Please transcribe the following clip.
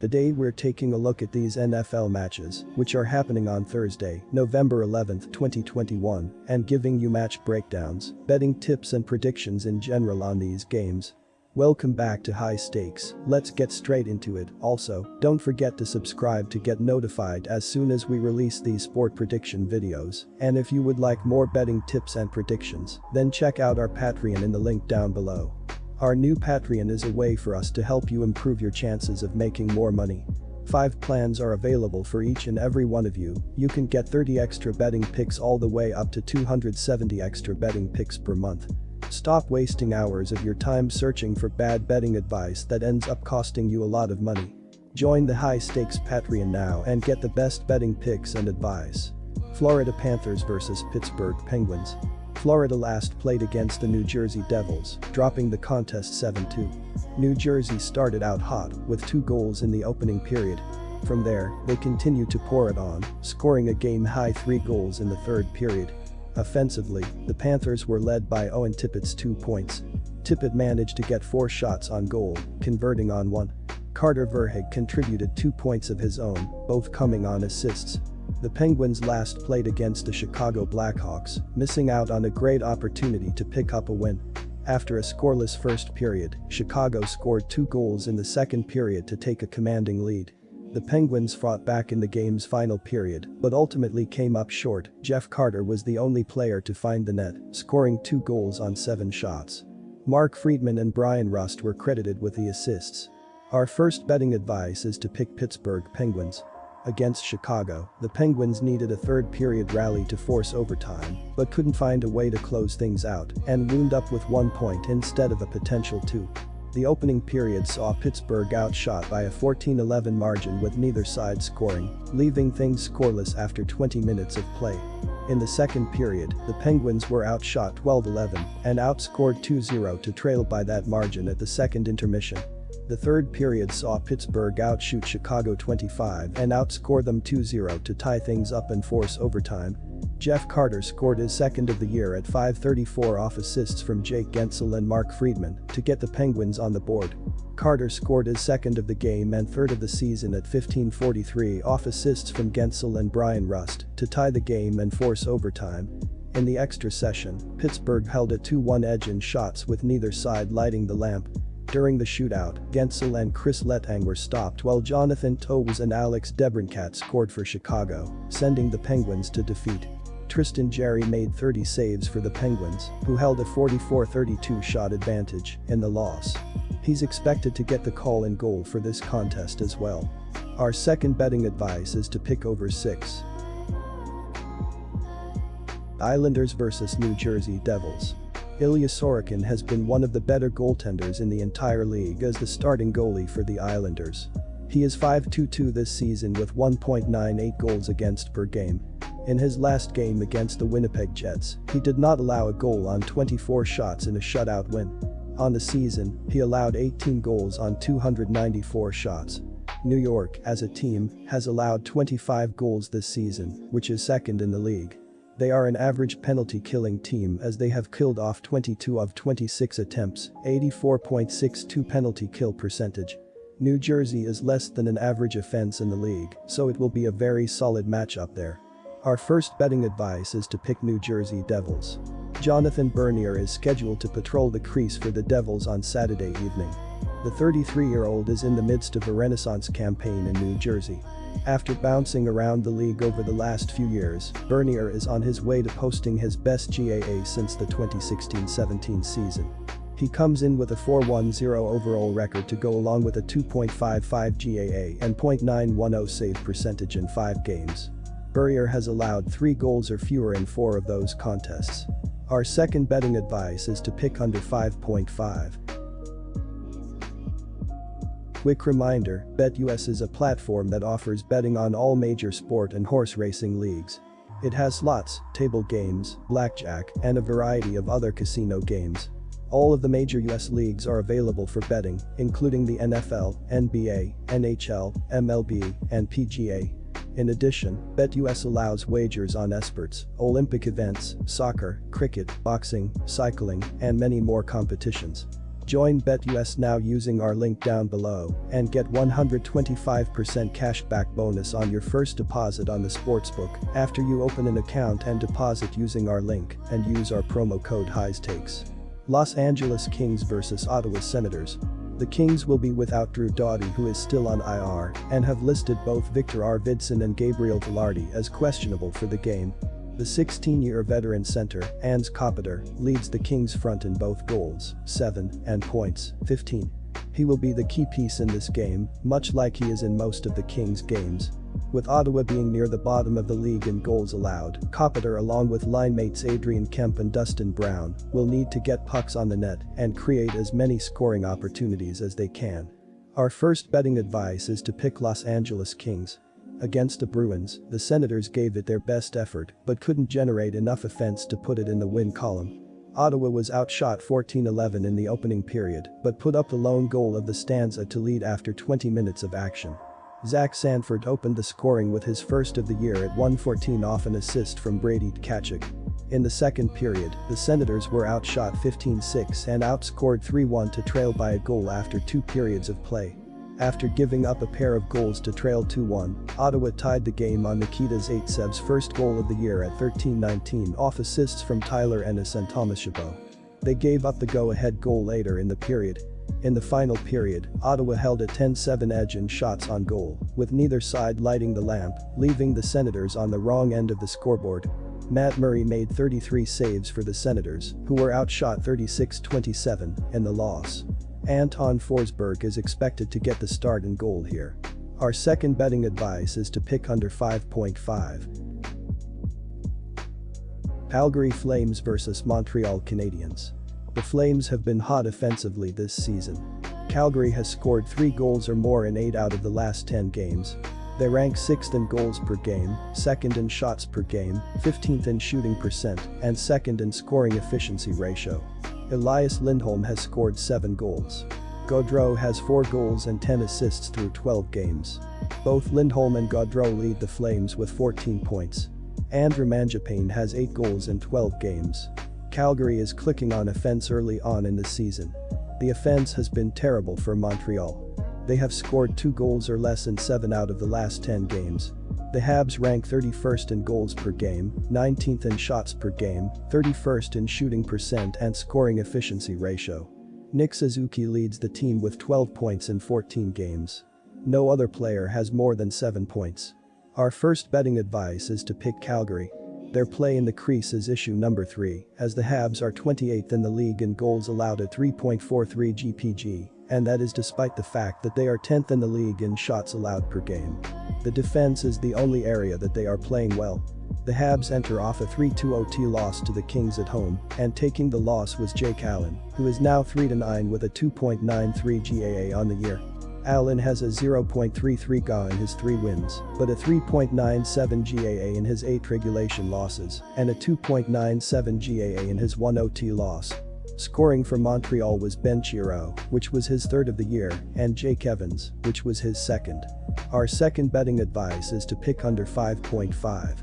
Today we're taking a look at these NFL matches, which are happening on Thursday, November 11, 2021, and giving you match breakdowns, betting tips and predictions in general on these games. Welcome back to High Stakes, let's get straight into it. Also, don't forget to subscribe to get notified as soon as we release these sport prediction videos, and if you would like more betting tips and predictions, then check out our Patreon in the link down below. Our new Patreon is a way for us to help you improve your chances of making more money. 5 plans are available for each and every one of you. You can get 30 extra betting picks all the way up to 270 extra betting picks per month. Stop wasting hours of your time searching for bad betting advice that ends up costing you a lot of money. Join the High Stakes Patreon now and get the best betting picks and advice. Florida Panthers vs Pittsburgh Penguins. Florida last played against the New Jersey Devils, dropping the contest 7-2. New Jersey started out hot with 2 goals in the opening period. From there, they continued to pour it on, scoring a game-high 3 goals in the third period. Offensively, the Panthers were led by Owen Tippett's 2 points. Tippett managed to get 4 shots on goal, converting on 1. Carter Verhaeghe contributed 2 points of his own, both coming on assists. The Penguins last played against the Chicago Blackhawks, missing out on a great opportunity to pick up a win. After a scoreless first period, Chicago scored 2 goals in the second period to take a commanding lead. The Penguins fought back in the game's final period, but ultimately came up short. Jeff Carter was the only player to find the net, scoring 2 goals on 7 shots. Mark Friedman and Brian Rust were credited with the assists. Our first betting advice is to pick Pittsburgh Penguins. Against Chicago, the Penguins needed a third period rally to force overtime, but couldn't find a way to close things out and wound up with 1 point instead of a potential 2. The opening period saw Pittsburgh outshot by a 14-11 margin with neither side scoring, leaving things scoreless after 20 minutes of play. In the second period, the Penguins were outshot 12-11 and outscored 2-0 to trail by that margin at the second intermission. The third period saw Pittsburgh outshoot Chicago 25 and outscore them 2-0 to tie things up and force overtime. Jeff Carter scored his second of the year at 5:34 off assists from Jake Guentzel and Mark Friedman to get the Penguins on the board. Carter scored his second of the game and third of the season at 15:43 off assists from Guentzel and Brian Rust to tie the game and force overtime. In the extra session, Pittsburgh held a 2-1 edge in shots with neither side lighting the lamp. During the shootout, Guentzel and Chris Letang were stopped while Jonathan Toews and Alex DeBrincat scored for Chicago, sending the Penguins to defeat. Tristan Jarry made 30 saves for the Penguins, who held a 44-32 shot advantage in the loss. He's expected to get the call in goal for this contest as well. Our second betting advice is to pick over 6. Islanders vs New Jersey Devils. Ilya Sorokin has been one of the better goaltenders in the entire league as the starting goalie for the Islanders. He is 5-2-2 this season with 1.98 goals against per game. In his last game against the Winnipeg Jets, he did not allow a goal on 24 shots in a shutout win. On the season, he allowed 18 goals on 294 shots. New York, as a team, has allowed 25 goals this season, which is second in the league. They are an average penalty-killing team as they have killed off 22 of 26 attempts, 84.62 penalty kill percentage. New Jersey is less than an average offense in the league, so it will be a very solid matchup there. Our first betting advice is to pick New Jersey Devils. Jonathan Bernier is scheduled to patrol the crease for the Devils on Saturday evening. The 33-year-old is in the midst of a renaissance campaign in New Jersey. After bouncing around the league over the last few years, Bernier is on his way to posting his best GAA since the 2016-17 season. He comes in with a 4.10 overall record to go along with a 2.55 GAA and .910 save percentage in 5 games. Bernier has allowed 3 goals or fewer in 4 of those contests. Our second betting advice is to pick under 5.5. Quick reminder, BetUS is a platform that offers betting on all major sport and horse racing leagues. It has slots, table games, blackjack, and a variety of other casino games. All of the major US leagues are available for betting, including the NFL, NBA, NHL, MLB, and PGA. In addition, BetUS allows wagers on esports, Olympic events, soccer, cricket, boxing, cycling, and many more competitions. Join BetUS now using our link down below and get 125% cashback bonus on your first deposit on the sportsbook after you open an account and deposit using our link and use our promo code HIGHSTAKES. Los Angeles Kings vs Ottawa Senators. The Kings will be without Drew Doughty, who is still on IR, and have listed both Victor Arvidsson and Gabriel Velarde as questionable for the game. The 16-year veteran center, Hans Kopitar, leads the Kings front in both goals, 7, and points, 15. He will be the key piece in this game, much like he is in most of the Kings' games. With Ottawa being near the bottom of the league in goals allowed, Kopitar, along with line mates Adrian Kemp and Dustin Brown, will need to get pucks on the net and create as many scoring opportunities as they can. Our first betting advice is to pick Los Angeles Kings. Against the Bruins, the Senators gave it their best effort but couldn't generate enough offense to put it in the win column. Ottawa was outshot 14-11 in the opening period but put up the lone goal of the stanza to lead after 20 minutes of action. Zach Sanford opened the scoring with his first of the year at 1:14 off an assist from Brady Tkachuk. In the second period, the Senators were outshot 15-6 and outscored 3-1 to trail by a goal after 2 periods of play. After giving up a pair of goals to trail 2-1, Ottawa tied the game on Nikita Zaitsev's first goal of the year at 13-19 off assists from Tyler Ennis and Thomas Chabot. They gave up the go-ahead goal later in the period. In the final period, Ottawa held a 10-7 edge in shots on goal, with neither side lighting the lamp, leaving the Senators on the wrong end of the scoreboard. Matt Murray made 33 saves for the Senators, who were outshot 36-27 in the loss. Anton Forsberg is expected to get the start in goal here. Our second betting advice is to pick under 5.5. Calgary Flames vs Montreal Canadiens. The Flames have been hot offensively this season. Calgary has scored 3 goals or more in 8 out of the last 10 games. They rank 6th in goals per game, 2nd in shots per game, 15th in shooting percent, and 2nd in scoring efficiency ratio. Elias Lindholm has scored 7 goals. Gaudreau has 4 goals and 10 assists through 12 games. Both Lindholm and Gaudreau lead the Flames with 14 points. Andrew Mangiapane has 8 goals in 12 games. Calgary is clicking on offense early on in the season. The offense has been terrible for Montreal. They have scored 2 goals or less in 7 out of the last 10 games. The Habs rank 31st in goals per game, 19th in shots per game, 31st in shooting percent and scoring efficiency ratio. Nick Suzuki leads the team with 12 points in 14 games. No other player has more than 7 points. Our first betting advice is to pick Calgary. Their play in the crease is issue number 3, as the Habs are 28th in the league in goals allowed at 3.43 GPG, and that is despite the fact that they are 10th in the league in shots allowed per game. The defense is the only area that they are playing well. The Habs enter off a 3-2 OT loss to the Kings at home, and taking the loss was Jake Allen, who is now 3-9 with a 2.93 GAA on the year. Allen has a 0.33 GA in his 3 wins, but a 3.97 GAA in his 8 regulation losses, and a 2.97 GAA in his 1 OT loss. Scoring for Montreal was Ben Chiro, which was his 3rd of the year, and Jake Evans, which was his 2nd. Our second betting advice is to pick under 5.5.